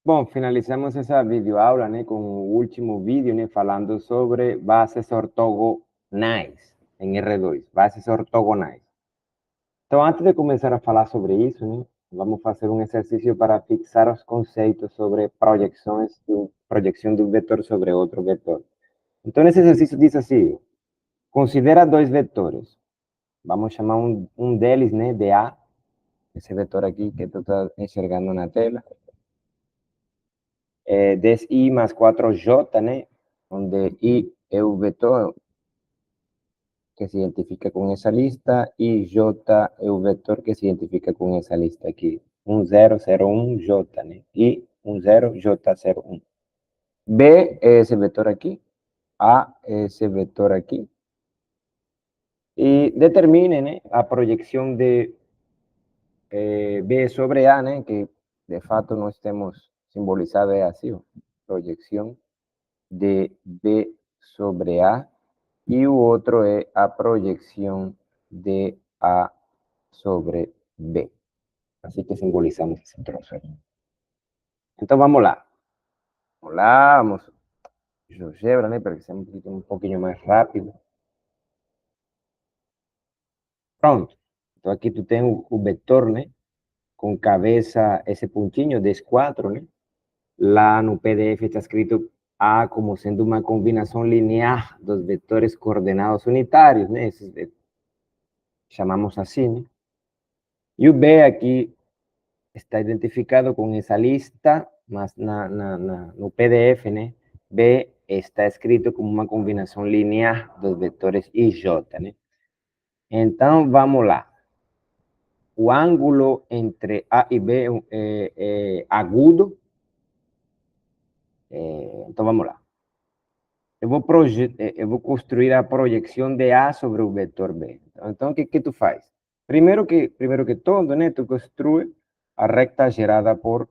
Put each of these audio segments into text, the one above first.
Bom, finalizamos essa videoaula, né, com o último vídeo, né, falando sobre bases ortogonais em R2, bases ortogonais. Então, antes de começar a falar sobre isso, né, vamos fazer um exercício para fixar os conceitos sobre projeção de um vetor sobre outro vetor. Então, esse exercício diz assim: considera dois vetores. Vamos chamar um deles, né, de A, esse vetor aqui que tu está enxergando na tela. 10i más 4j, né? Donde i es un vector que se identifica con esa lista y j es un vector que se identifica con esa lista aquí. Un 0, 0, 1, j, ¿no? Y un 0, j, 0, 1. B es ese vector aquí, A es ese vector aquí. Y determinen, ¿no?, la proyección de B sobre A, ¿no?, que de facto no estemos simbolizados así, proyección de B sobre A, y otro es a proyección de A sobre B. Así que simbolizamos ese trozo. Entonces vamos lá. Vamos lá, vamos. GeoGebra, né, para que seja um pouquinho mais rápido. Pronto. Então aqui tu tem o vetor, né, com cabeça, esse pontinho, D4, né? Lá no PDF está escrito A como sendo uma combinação linear dos vetores coordenados unitários, né? Esses chamamos assim, né? E o B aqui está identificado com essa lista, mas no PDF, né? B está escrito como uma combinação linear dos vetores I e J, né? Então, vamos lá. O ângulo entre A e B é agudo. Então, vamos lá. Eu vou construir a projeção de A sobre o vetor B. Então, o que tu faz? Primeiro que todo, né, tu construi a recta gerada por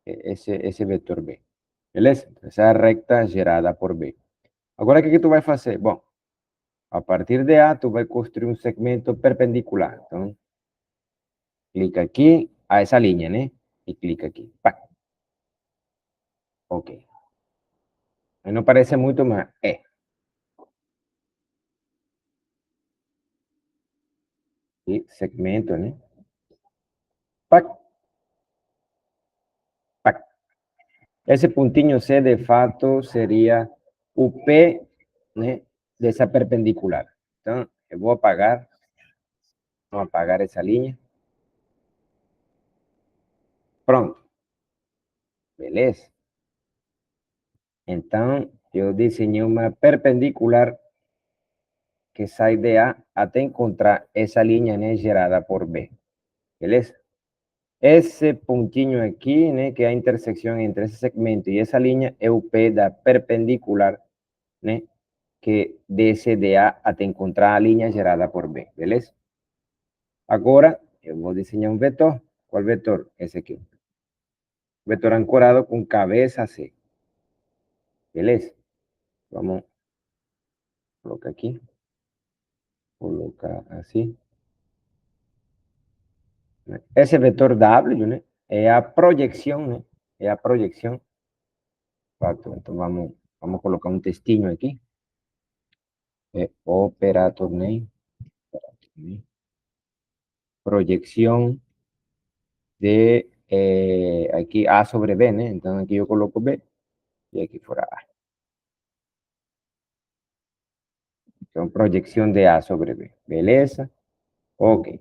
esse vetor B. Beleza? Essa é a recta gerada por B. Agora, o que tu vai fazer? Bom, a partir de A, tu vai construir um segmento perpendicular. Então, clica aqui a essa linha, né? E clica aqui. Pá. Ok. Aí não parece muito, mas é. E segmento, né? Pá. Pá. Esse pontinho C, de fato, seria o P, né, dessa perpendicular. Então, eu vou apagar. Vou apagar essa linha. Pronto. Beleza? Então, eu desenhei uma perpendicular que sai de A até encontrar essa linha, né, gerada por B. Beleza? Esse pontinho aqui, né, que é a intersecção entre esse segmento e essa linha, é o P da perpendicular, né, que desce de A até encontrar a linha gerada por B. Beleza? Agora, eu vou desenhar um vetor. Qual vetor? Esse aqui. Vetor ancorado com cabeça C. Beleza? Vamos colocar aqui. Colocar assim. Esse vetor W, né, é a projeção, né? É a projeção. Então vamos colocar um textinho aqui. É operator name. Proyección de aquí A sobre B, ¿no? Entonces aquí yo coloco B y aquí fuera A. Então, projeção de A sobre B. Beleza? Ok.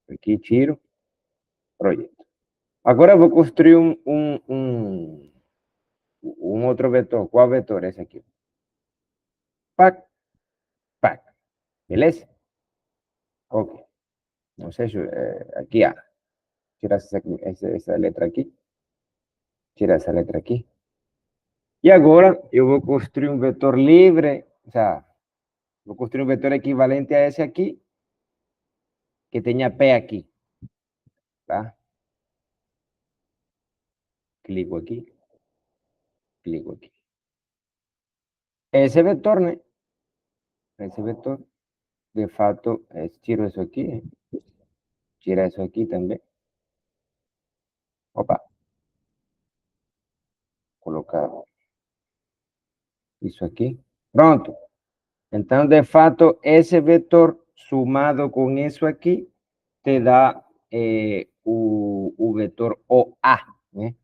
Aqui tiro. Projeto. Agora eu vou construir um outro vetor. Qual vetor? Esse aqui. Pac, pac. Beleza? Ok. Não sei se aqui A. Tira essa letra aqui. Tira essa letra aqui. E agora eu vou construir um vetor livre. O sea, vou construir um vetor equivalente a esse aqui, que tenha P aqui. Tá? Clico aqui. Clico aqui. Esse vetor, né? Esse vetor, de fato, tiro isso aqui. Tira isso aqui também. Opa. colocar isso aqui. Pronto. Então, de fato, esse vetor sumado com isso aqui te dá o vetor OA, né?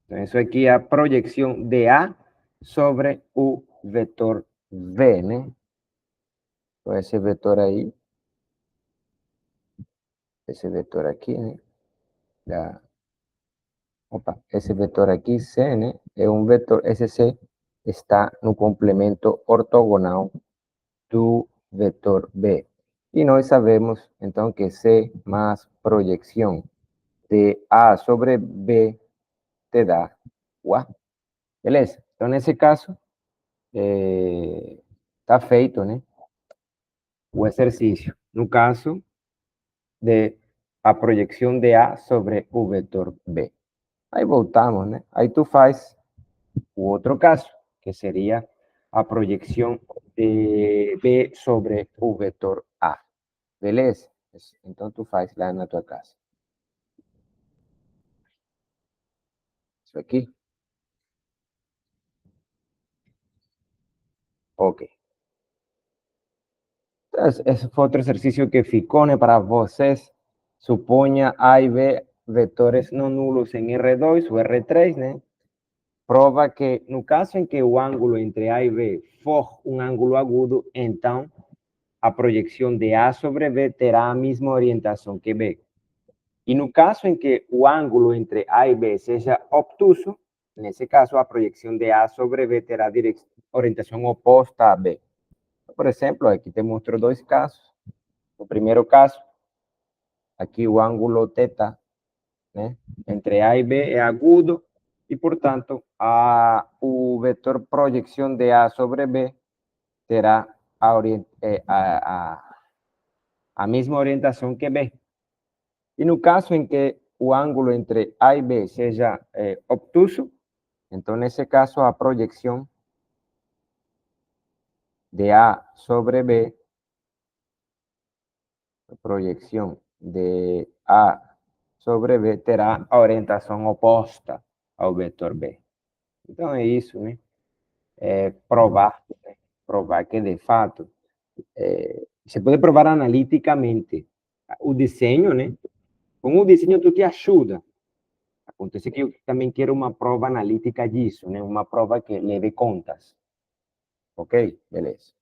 Então, isso aqui é a projeção de A sobre o vetor V, né? Então, esse vetor aí, esse vetor aqui, né? Da, opa, esse vetor aqui, C, né? É um vetor, esse C está no complemento ortogonal do vetor B. E nós sabemos, então, que C mais projeção de A sobre B te dá o A. Beleza? Então, nesse caso, está feito, né? O exercício. No caso de a projeção de A sobre o vetor B. Aí voltamos, né? Aí tu faz o outro caso, que seria a projeção de B sobre o vetor A. Beleza? Então tu faz lá na tua casa. Isso aqui. Ok. Entonces, ese fue otro ejercicio que ficou, né, para vocês. Suponha A e B vetores não nulos em R2 ou R3, né? Prova que no caso em que o ângulo entre A e B for um ângulo agudo, então a projeção de A sobre B terá a mesma orientação que B. E no caso em que o ângulo entre A e B seja obtuso, nesse caso a projeção de A sobre B terá orientação oposta a B. Por exemplo, aqui te mostro dois casos. O primeiro caso, aqui o ângulo θ, né, entre A e B é agudo e, portanto, o vetor projeção de A sobre B terá a mesma orientação que B. E no caso em que o ângulo entre A e B seja obtuso, então, nesse caso, a projeção de A sobre B, a projeção de A sobre B terá a orientação oposta ao vetor B. Então, é isso, né? Provar, né? Provar que, de fato, se pode provar analiticamente o desenho, né? Com o desenho, tu te ajuda. Acontece que eu também quero uma prova analítica disso, né? Uma prova que leve contas. Ok? Beleza.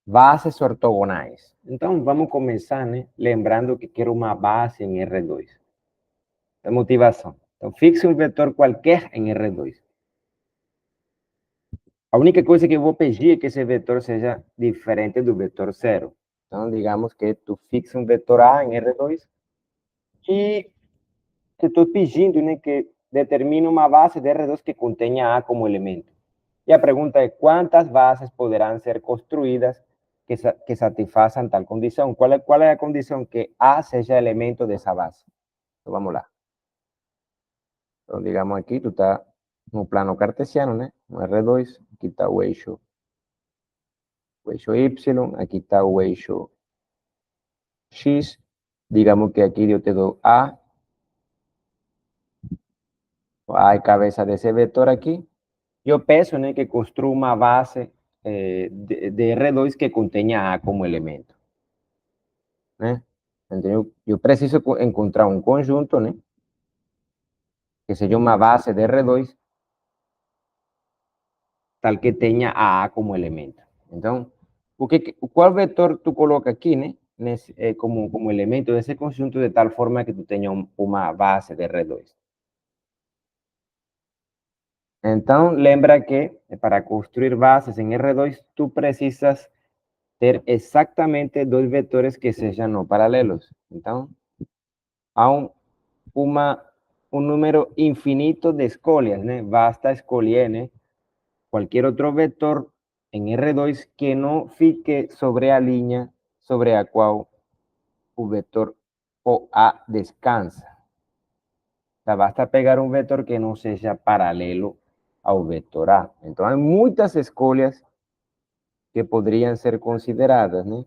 Bases ortogonais. Então, vamos começar, né? Lembrando que quero uma base em R2. É motivação. Então, fixe um vetor qualquer em R2. A única coisa que eu vou pedir é que esse vetor seja diferente do vetor zero. Então, digamos que tu fixa um vetor A em R2 e te estou pedindo, né, que determine uma base de R2 que contenha A como elemento. E a pergunta é quantas bases poderão ser construídas que satisfaçam tal condição? Qual é a condição? Que A seja elemento dessa base. Então, vamos lá. Então, digamos aqui, tu está no plano cartesiano, né? No R2, aqui está o eixo Y, aquí está o eixo X. Digamos que aquí yo te doy A é cabeça desse vetor aqui. Eu peço, né, que construa uma base de R2 que contenha A como elemento. Né? Então, eu preciso encontrar um conjunto, né, que seja uma base de R2 tal que tenha a A como elemento. Então, qual vetor tu coloca aqui, né, como elemento desse conjunto de tal forma que tu tenha uma base de R2? Então, lembra que para construir bases em R2, tu precisas ter exatamente dois vetores que sejam não paralelos. Então, há um número infinito de escolhas, né? Basta escolher, né, qualquer outro vetor em R2 que não fique sobre a linha sobre a qual o vetor OA descansa. O sea, basta pegar um vetor que não seja paralelo ao vetor A. Então, há muitas escolhas que podrían ser consideradas, ¿no?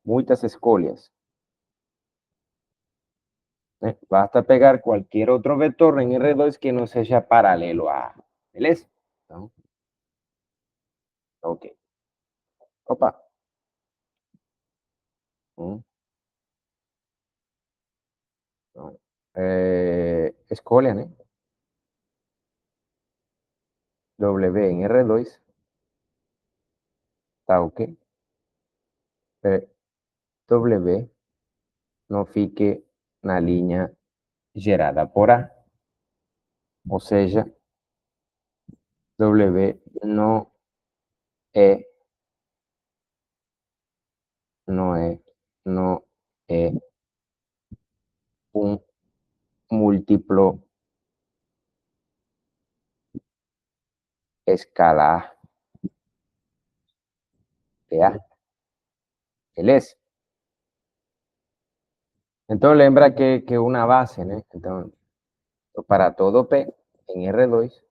Muchas escolhas. Basta pegar cualquier otro vector en R2 que no sea paralelo a A. ¿Beleza? Então, ok. Opa. Então, escolha, né? W en R2. Tá ok. W não fique na linha gerada por A. Ou seja, W é, não é um múltiplo escalar de A. Beleza? Então, lembra que uma base, né? Então, para todo P em R2,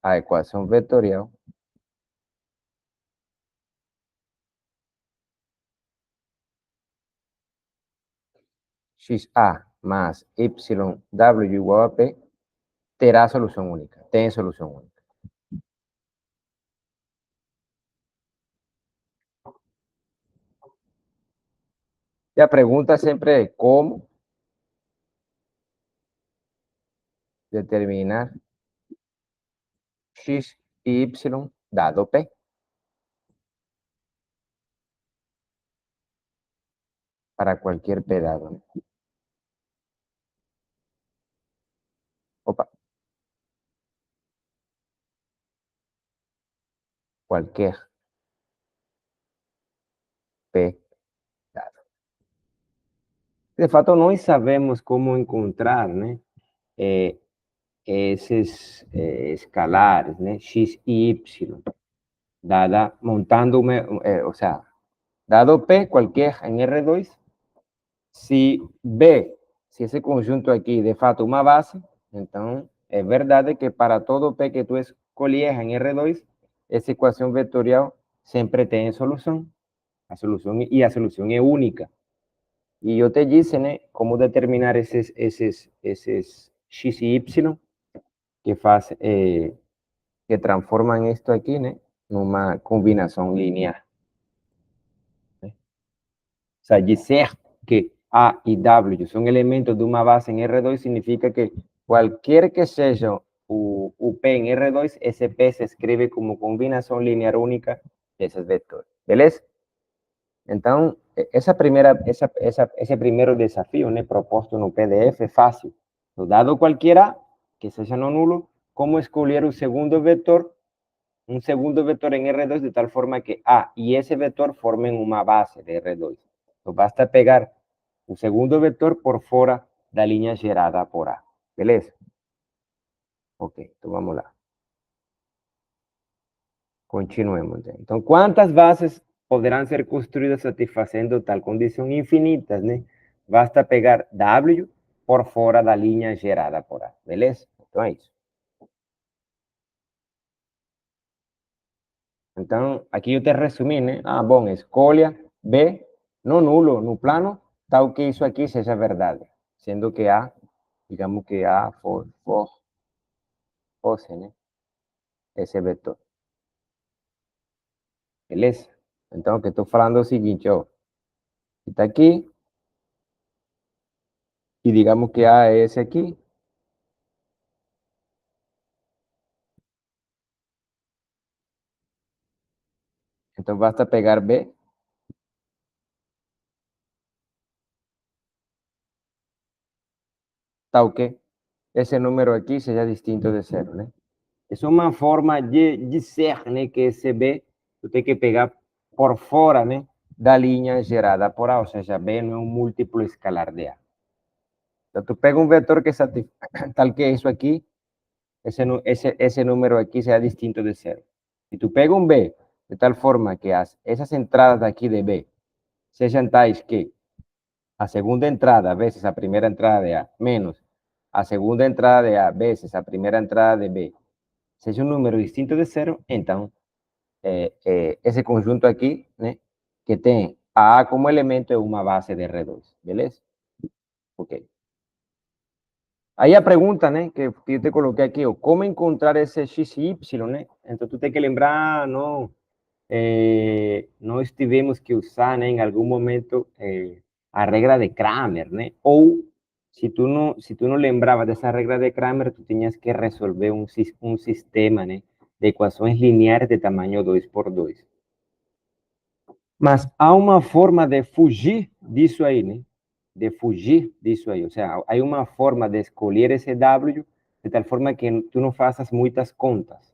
a equação vetorial XA más YW igual a P terá solução única, tem solução única. E a pergunta sempre é como determinar X y dado P. Para cualquier P dado. Opa. Cualquier P dado. De fato, nós sabemos como encontrar, né? Esses escalares, né? X y, dada montando, o sea, dado P cualquier en R2, si B, si ese conjunto aquí de fato una base, entonces es verdad que para todo P que tú escolhas en R2, esa ecuación vectorial siempre tiene solución. Y la solución es única. Y yo te dice, ¿no? Cómo determinar esos X y Y que transforman esto aquí, ¿no? En una combinación lineal. ¿No? O sea, dizer que A y W son elementos de una base en R2 significa que cualquier que sea o P en R2, ese P se escribe como combinación lineal única de esos vectores. ¿Beleza? Entonces, ese primer desafío, ¿no? Propuesto en un PDF fácil. Dado cualquiera que sea no nulo, cómo escoger un segundo vector en R2 de tal forma que A y ese vector formen una base de R2. Entonces, basta pegar un segundo vector por fuera de la línea gerada por A. ¿Beleza? Ok, entonces vamos lá. Continuemos. Entonces, ¿cuántas bases podrán ser construidas satisfaciendo tal condición? Infinitas, ¿no? Basta pegar W por fuera de la línea gerada por A. ¿Beleza? Então é isso. Então, aqui eu te resumi, né? Bom, escolha B, no nulo, no plano, tal que isso aqui seja verdade. Sendo que A, digamos que A fosse, né? Esse vetor. Beleza? Então, o que estou falando é o seguinte, ó. Está aqui, e digamos que A é esse aqui. Então, basta pegar B. Tal que esse número aqui seja distinto de zero, né? É uma forma de dizer, né, que esse B tu tem que pegar por fora, né, da linha gerada por A, ou seja, B não é um múltiplo escalar de A. Então, tu pega um vetor que tal que isso aqui, esse número aqui seja distinto de zero. E tu pega um B de tal forma que essas entradas aqui de B sejam tais que a segunda entrada vezes a primeira entrada de A menos a segunda entrada de A vezes a primeira entrada de B seja um número distinto de zero, então esse conjunto aqui, né, que tem a A como elemento é uma base de R2, beleza? Ok. Aí a pergunta, né, que eu te coloquei aqui, ó, como encontrar esse x e y, né? Então, tu tem que lembrar, não, nós tivemos que usar, né, em algum momento, a regra de Kramer, né? Ou, se tu não lembrava dessa regra de Kramer, tu tinhas que resolver um sistema, né, de equações lineares de tamanho 2 por 2. Mas há uma forma de fugir disso aí, né? De fugir disso aí. Ou seja, há uma forma de escolher esse W de tal forma que tu não faças muitas contas.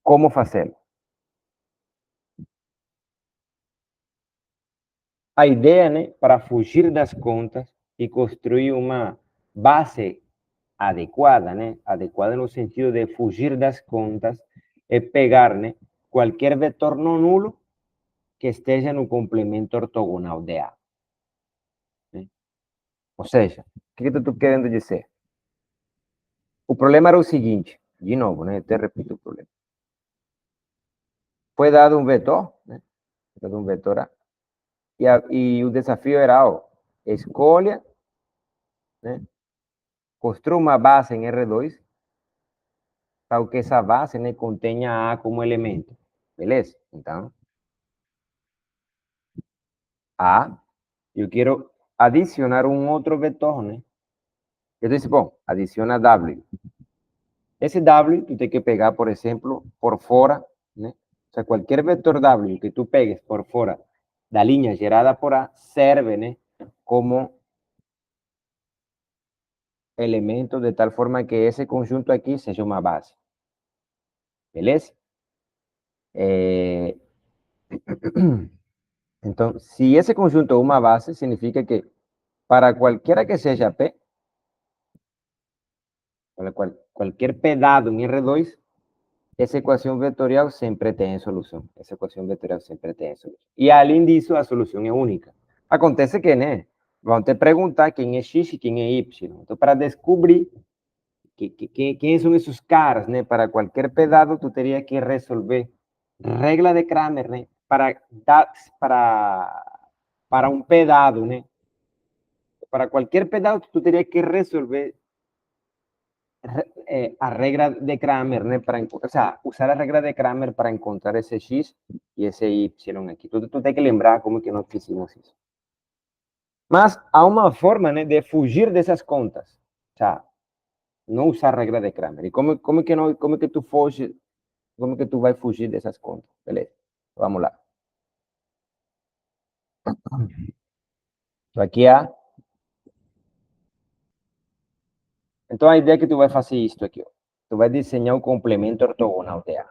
Como fazê-lo? A ideia, né, para fugir das contas e construir uma base adequada, né? Adequada no sentido de fugir das contas, é pegar, né, qualquer vetor não nulo que esteja no complemento ortogonal de A. Né? Ou seja, o que eu estou querendo dizer? O problema era o seguinte, de novo, né? Te repito o problema. Foi dado um vetor, né? Foi dado um vetor A, e o desafio era, ó, escolha, né? Construa uma base em R2, tal que essa base, né, contenha A como elemento. Beleza? Então, A, eu quero adicionar um outro vetor, né? Eu disse, bom, adiciona W. Esse W, tu tem que pegar, por exemplo, por fora, né? O sea, qualquer vetor W que tu pegues por fora da linha gerada por A serve, né, como elemento de tal forma que esse conjunto aqui seja uma base. Beleza? Então, se esse conjunto é uma base, significa que para qualquer que seja P, para qualquer P dado em R2, essa equação vetorial sempre tem solução. Essa equação vetorial sempre tem solução. E além disso, a solução é única. Acontece que, né, vão te perguntar quem é X e quem é Y. Então, para descobrir quem são esses caras, né, para qualquer pedado, tu teria que resolver regra de Kramer, né, para um pedado, né, para qualquer pedado, tu teria que resolver a regra de Kramer, né, o sea, usar a regra de Kramer para encontrar ese X y ese Y aquí. Tú tienes que lembrar como que nós fizemos isso. Mas há uma forma, né, de fugir dessas contas. O sea, não usar a regra de Kramer. E como que tu foge, como que tu vai fugir dessas contas? Beleza. Vamos lá. Então, aqui há. Então a ideia é que tu vai fazer isto aqui, ó. Tu vai desenhar um complemento ortogonal de A.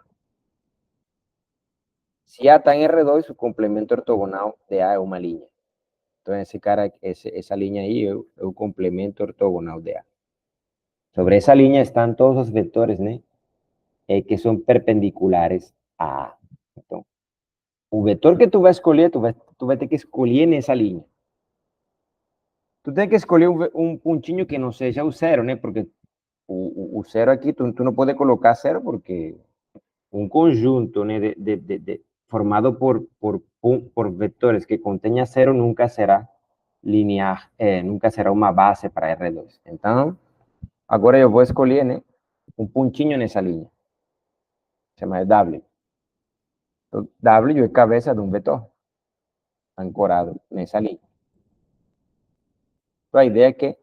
Se A está em R2, o complemento ortogonal de A é uma linha. Então, essa linha aí é o complemento ortogonal de A. Sobre essa linha estão todos os vetores, né? Que são perpendiculares a A. Então, o vetor que tu vai escolher, tu vai ter que escolher nessa linha. Tu tem que escolher um pontinho que não seja o zero, né? Porque o zero aqui, tu não pode colocar zero porque um conjunto, né, formado por vetores que contenha zero nunca será linear, nunca será uma base para R2. Então, agora eu vou escolher, né, um pontinho nessa linha, chama W. Então, W é cabeça de um vetor ancorado nessa linha. Então, a ideia é que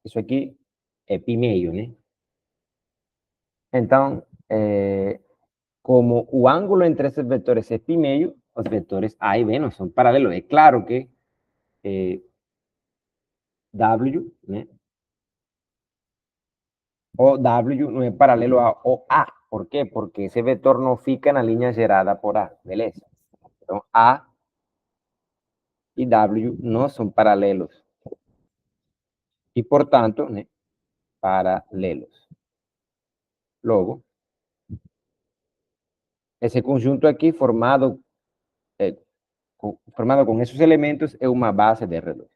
isso aqui é π meio, né? Então, como o ângulo entre esses vetores é π meio, os vetores A e B não são paralelos. É claro que W, né? O W não é paralelo ao A. Por quê? Porque esse vetor não fica na linha gerada por A. Beleza? Então, A e W não são paralelos. E, portanto, né, paralelos. Logo, esse conjunto aqui formado com esses elementos é uma base de R2.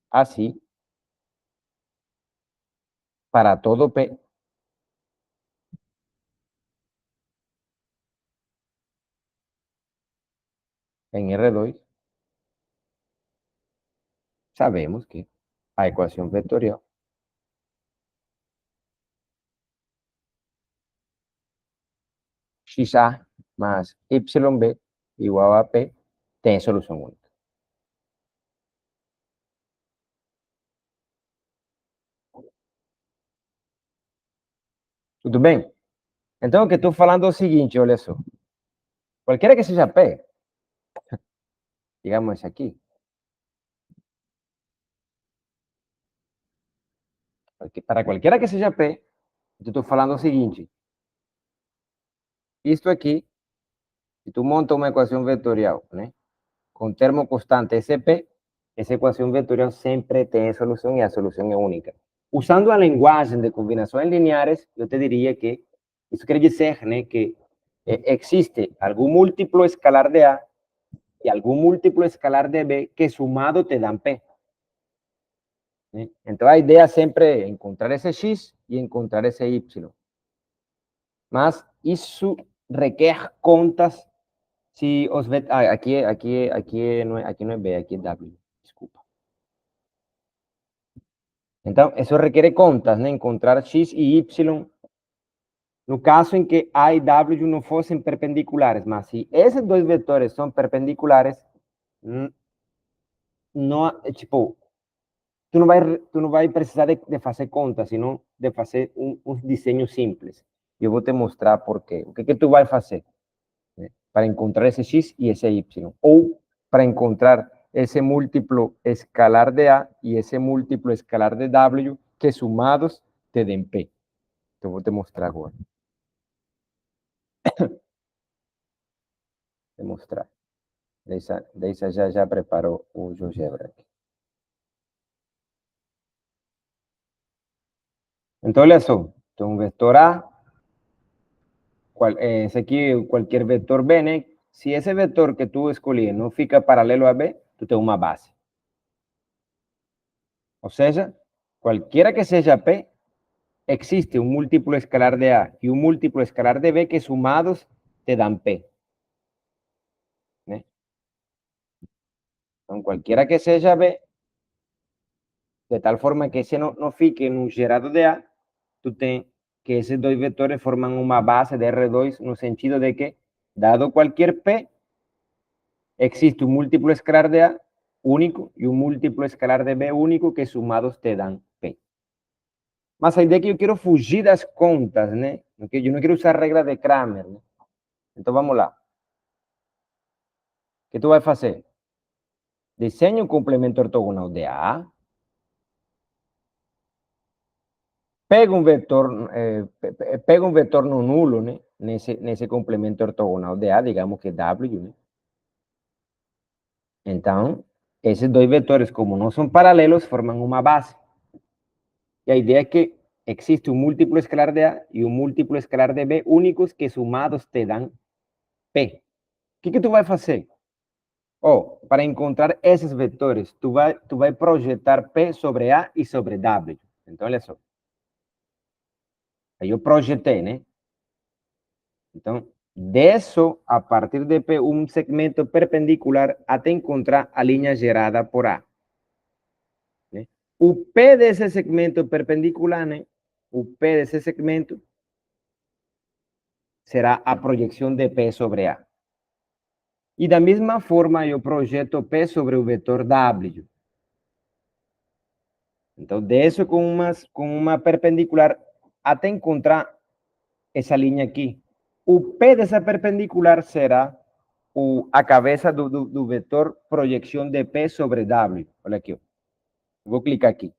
Assim, para todo P, en R2, sabemos que a ecuación vectorial XA más YB igual a P tem solução única. Tudo bem? Então, o que estou falando é o seguinte, olha só. Qualquer que seja P, digamos aqui, para qualquer que seja P, eu estou falando o seguinte. Isto aqui, se tu monta uma equação vetorial, né? Com termo constante SP, essa equação vetorial sempre tem solução e a solução é única. Usando a linguagem de combinações lineares, eu te diria que isso quer dizer, né, que existe algum múltiplo escalar de A y algún múltiplo escalar de B que sumado te dan P. Entonces la idea siempre es encontrar ese X y encontrar ese Y. Mas eso requiere contas si os ve, aquí no es B, aquí es W, disculpa. Entonces eso requiere contas, ¿no? Encontrar X y Y no caso en que A y W no fuesen perpendiculares, mas si esos dos vectores son perpendiculares, no, tipo, tu não vai precisar de fazer conta, senão de fazer uns desenhos simples. Eu vou te mostrar por quê. O que que tu vai fazer, né? Para encontrar esse x e esse y, ou para encontrar esse múltiplo escalar de A e esse múltiplo escalar de W, que sumados te den P. Então, vou te mostrar agora. Te mostrar. Deixa já preparou o GeoGebra aqui. Então, olha só. Então, vetor A, es aquí cualquier vector B, ¿no? Si ese vector que tú escolhiste no fica paralelo a B, tú tienes una base. O sea, cualquiera que sea P, existe un múltiplo escalar de A y un múltiplo escalar de B que sumados te dan P. ¿No? Entonces, cualquiera que sea B, de tal forma que ese no fique en un gerado de A, tú tienes que esos dos vectores forman una base de R2 en el sentido de que, dado cualquier P, existe un múltiplo escalar de A único y un múltiplo escalar de B único que sumados te dan P. Mas a idea que yo quiero fugir das contas, ¿no? Porque yo no quiero usar regla de Kramer, ¿no? Entonces vamos lá. ¿Qué tú vas a hacer? Diseña un complemento ortogonal de A. Pega un vector no nulo, ¿no? En ese complemento ortogonal de A, digamos que W, ¿no? Entonces, esos dos vectores, como no son paralelos, forman una base. Y la idea es que existe un múltiplo escalar de A y un múltiplo escalar de B únicos que sumados te dan P. ¿Qué que tú vas a hacer? Para encontrar esos vectores, tú vas a proyectar P sobre A y sobre W. Entonces, eso. Yo proyecté, ¿no? Entonces, de eso, a partir de P, un segmento perpendicular hasta encontrar a línea gerada por A. ¿No? O P de ese segmento perpendicular, ¿no? O P de ese segmento será a proyección de P sobre A. Y de la misma forma yo proyecto P sobre el vector W. Entonces, de eso con una perpendicular hasta encontrar esa línea aquí. O P de esa perpendicular será a cabeza do vector proyección de P sobre W. Olha aqui. Voy a clicar aquí.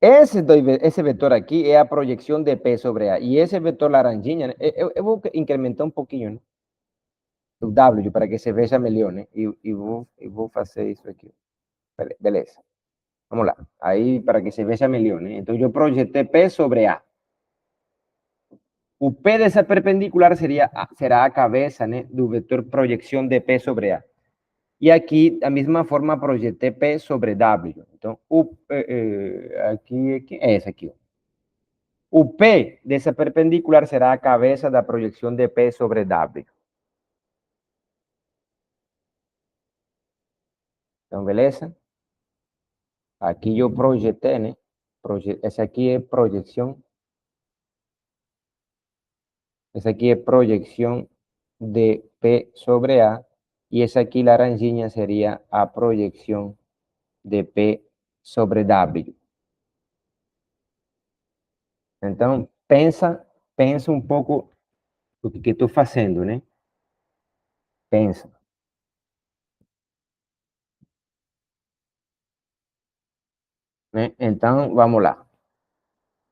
Ese vector aquí es a proyección de P sobre A. Y ese vector laranjinha, eu vou incrementar un poquinho, né? O W para que se veja melhor, né? E vou fazer isso aqui. Beleza. Vamos lá. Aí para que se veja melhor, né? Então eu projetei P sobre A. O P dessa perpendicular será a cabeça, né, do vetor projeção de P sobre A. E aqui, da mesma forma, projetei P sobre W. Então, aqui é essa aqui. O P dessa perpendicular será a cabeça da projeção de P sobre W. Então, beleza? Aqui eu projetei, né? Essa aqui é projeção. Essa aqui é projeção de P sobre A. E essa aqui, laranjinha, seria a projeção de P sobre W. Então, pensa um pouco o que estou fazendo, né? Pensa. Né? Então, vamos lá.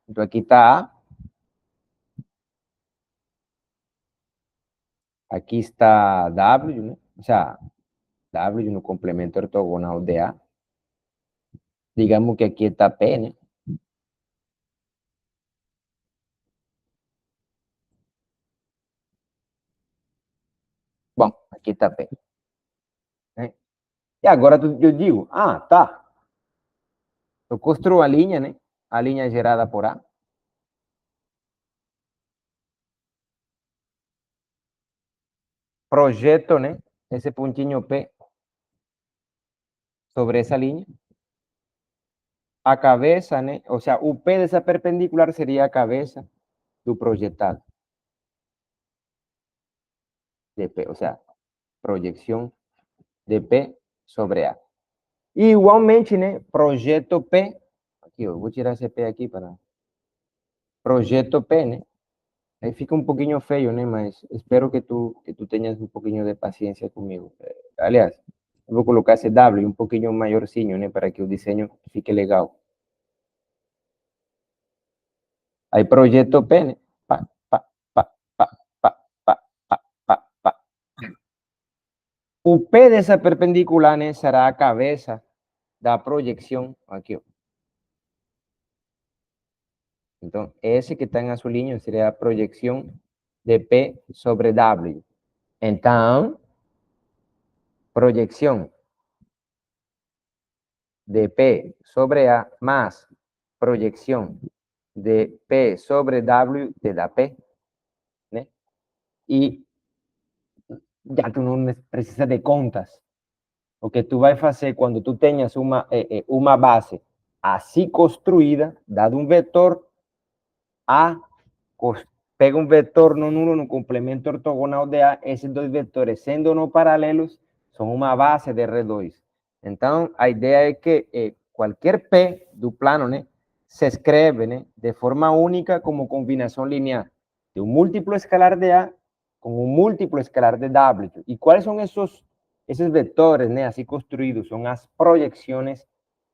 Então, aqui está A. Aqui está W, né? O sea, W no complemento ortogonal de A. Digamos que aqui está P, né? Bom, aqui está P. Né? E agora eu digo, tá. Eu construo a linha, né? A linha gerada por A. Projeto, né? Esse pontinho P sobre essa linha. A cabeça, né? O sea, o P dessa perpendicular seria a cabeça do projetado de P. O sea, projeção de P sobre A. E igualmente, né? Projeto P. Aqui, eu vou tirar esse P aqui para... Projeto P, né? Aí fica um pouquinho feio, né? Mas espero que tu tenhas um pouquinho de paciência comigo. Aliás, eu vou colocar esse W um pouquinho maiorzinho, né? Para que o desenho fique legal. Aí projeto P, né? Pá, pá, pá, pá, pá, pá, pá, pá, pá. O P dessa perpendicular, né? Será a cabeça da projeção aqui, ó. Então, esse que está em azulinho seria a projeção de P sobre W. Então, projeção de P sobre A más proyección de P sobre W te da P, ¿no? Y ya tú no precisas de contas. O que tú vas a hacer cuando tú tengas una base así construida, dado un vector A, pega un vector no nulo en un complemento ortogonal de A, esos dos vectores siendo no paralelos son una base de R2. Entonces, la idea es que cualquier P do plano, ¿no? Se escribe, ¿no? De forma única como combinación lineal de un múltiplo escalar de A con un múltiplo escalar de W. ¿Y cuáles son esos vectores, ¿no? Así construidos? Son las proyecciones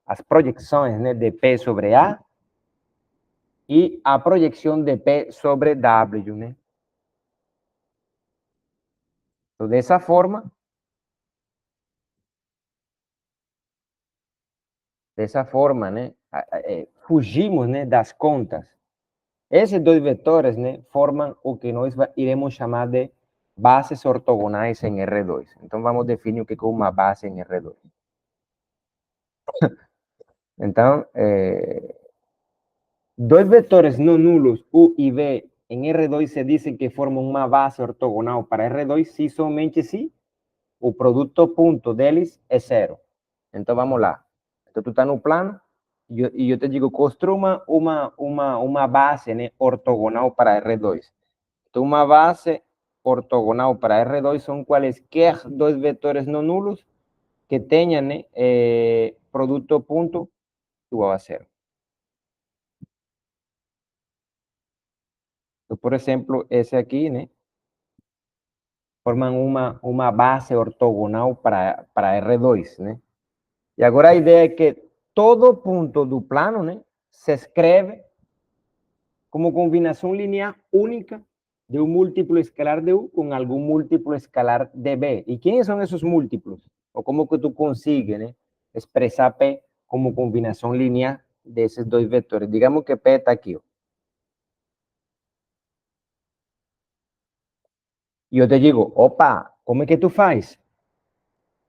¿no? De P sobre A y a proyección de P sobre W, ¿no? Entonces, de esa forma, ¿no? Fugimos, ¿no? Das contas. Esos dos vectores, ¿no? Forman o que nós iremos llamar de bases ortogonales en R2. Entonces, vamos a definir o que es una base en R2. Entonces, dos vectores no nulos, U y B, en R2 se dice que forman una base ortogonal para R2 si somente si o producto punto deles es cero. Entonces, vamos lá. Entonces, tú estás en un plano y yo te digo, construya una base, ¿no? Ortogonal para R2. Entonces, una base ortogonal para R2 son cualesquier dos vectores no nulos que tengan producto punto igual a cero. Entonces, por ejemplo, ese aquí, ¿no? Forman una base ortogonal para R2, ¿no? Y ahora la idea es que todo punto do plano, ¿no? Se escribe como combinación lineal única de un múltiplo escalar de U con algún múltiplo escalar de B. ¿Y quiénes son esos múltiplos? ¿O cómo que tú consigues, ¿no? Expresar P como combinación lineal de esos dos vectores? Digamos que P está aquí. Y yo te digo, opa, ¿cómo es que tú haces?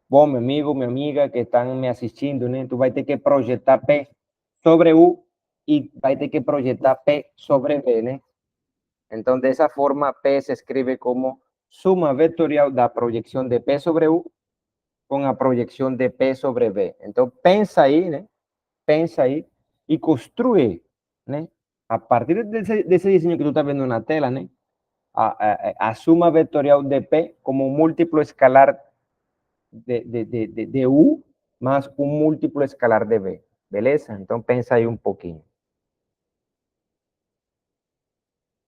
Bom, meu amigo, minha amiga que estão me assistindo, né? Tu vai ter que projetar P sobre U e vai ter que projetar P sobre B, né? Então, dessa forma, P se escreve como suma vetorial da projeção de P sobre U con a proyección de P sobre B. Entonces, pensa aí, né? Pensa aí e construye, né? A partir desse diseño que tú estás viendo na tela, né? A suma vectorial de P como un múltiplo escalar de U más un múltiplo escalar de B. Beleza? Então, pensa aí um pouquinho.